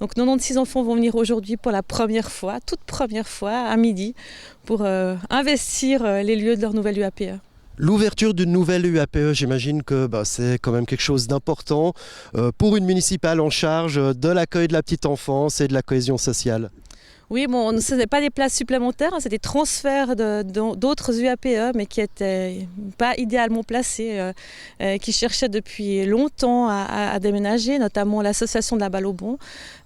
Donc 96 enfants vont venir aujourd'hui pour la première fois, toute première fois, à midi, pour investir les lieux de leur nouvelle UAPE. L'ouverture d'une nouvelle UAPE, j'imagine que c'est quand même quelque chose d'important pour une municipale en charge de l'accueil de la petite enfance et de la cohésion sociale. Oui, bon, ce n'est pas des places supplémentaires, c'est des transferts d'autres UAPE, mais qui n'étaient pas idéalement placés, qui cherchaient depuis longtemps à déménager, notamment l'association de la Balle au Bon.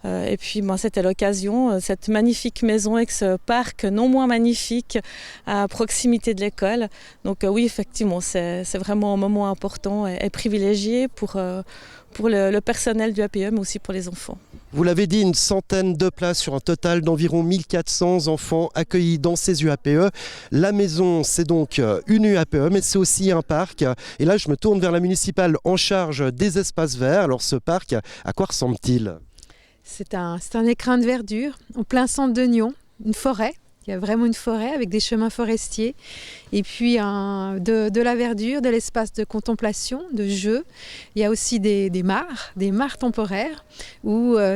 Et puis, c'était l'occasion, cette magnifique maison avec ce parc non moins magnifique à proximité de l'école. Donc oui, effectivement, c'est vraiment un moment important et privilégié pour le personnel du APE, mais aussi pour les enfants. Vous l'avez dit, une centaine de places sur un total d'environ 1400 enfants accueillis dans ces UAPE. La maison, c'est donc une UAPE, mais c'est aussi un parc. Et là, je me tourne vers la municipale en charge des espaces verts. Alors ce parc, à quoi ressemble-t-il ? C'est un écrin de verdure en plein centre de Nyon, une forêt. Il y a vraiment une forêt avec des chemins forestiers et puis de la verdure, de l'espace de contemplation, de jeu. Il y a aussi des mares temporaires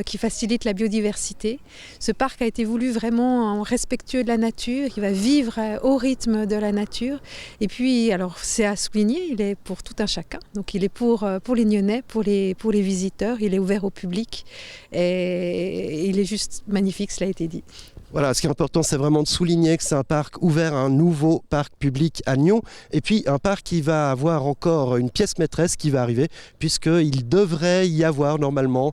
qui facilitent la biodiversité. Ce parc a été voulu vraiment respectueux de la nature, qui va vivre au rythme de la nature. Et puis, alors c'est à souligner, il est pour tout un chacun. Donc il est pour les Nyonnais, pour les visiteurs, il est ouvert au public et il est juste magnifique, cela a été dit. Voilà, ce qui est important, c'est vraiment de souligner que c'est un parc ouvert, un nouveau parc public à Nyon. Et puis un parc qui va avoir encore une pièce maîtresse qui va arriver, puisqu'il devrait y avoir normalement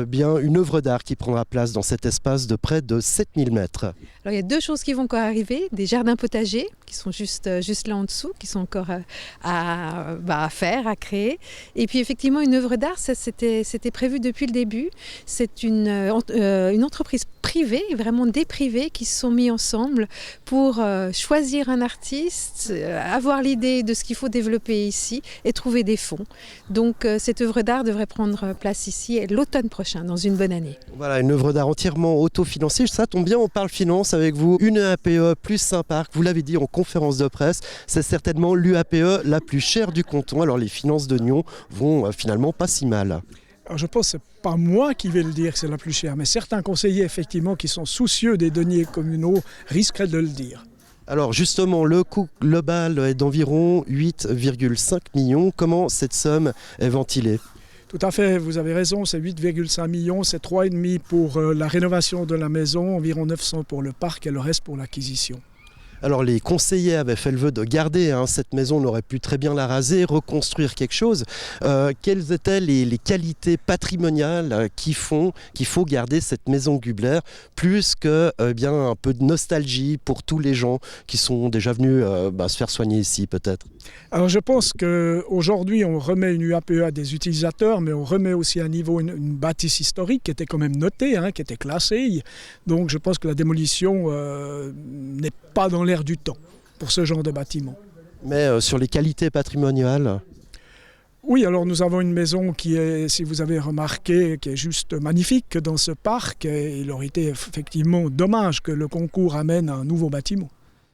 bien une œuvre d'art qui prendra place dans cet espace de près de 7000 mètres. Alors il y a deux choses qui vont encore arriver, des jardins potagers qui sont juste là en dessous, qui sont encore à faire, à créer. Et puis effectivement une œuvre d'art, ça c'était prévu depuis le début. C'est une entreprise privée, vraiment des privés qui se sont mis ensemble pour choisir un artiste, avoir l'idée de ce qu'il faut développer ici et trouver des fonds. Donc cette œuvre d'art devrait prendre place ici l'automne prochain, dans une bonne année. Voilà, une œuvre d'art entièrement autofinancée. Ça tombe bien, on parle finance avec vous. Une UAPE plus un parc, vous l'avez dit en conférence de presse, c'est certainement l'UAPE la plus chère du canton. Alors les finances de Nyon vont finalement pas si mal. Alors je pense que ce n'est pas moi qui vais le dire que c'est la plus chère, mais certains conseillers effectivement qui sont soucieux des deniers communaux risqueraient de le dire. Alors justement, le coût global est d'environ 8,5 millions. Comment cette somme est ventilée ? Tout à fait, vous avez raison, c'est 8,5 millions, c'est 3,5 pour la rénovation de la maison, environ 900 pour le parc et le reste pour l'acquisition. Alors les conseillers avaient fait le vœu de garder cette maison, on aurait pu très bien la raser, reconstruire quelque chose. Quelles étaient les qualités patrimoniales qui font qu'il faut garder cette maison Gubler, plus que bien un peu de nostalgie pour tous les gens qui sont déjà venus se faire soigner ici peut-être? Alors je pense qu'aujourd'hui on remet une UAPE à des utilisateurs, mais on remet aussi à niveau une bâtisse historique qui était quand même notée, qui était classée. Donc je pense que la démolition n'est pas dans l'air du temps pour ce genre de bâtiment. Mais sur les qualités patrimoniales? Oui, alors nous avons une maison qui est, si vous avez remarqué, qui est juste magnifique dans ce parc. Et il aurait été effectivement dommage que le concours amène un nouveau bâtiment.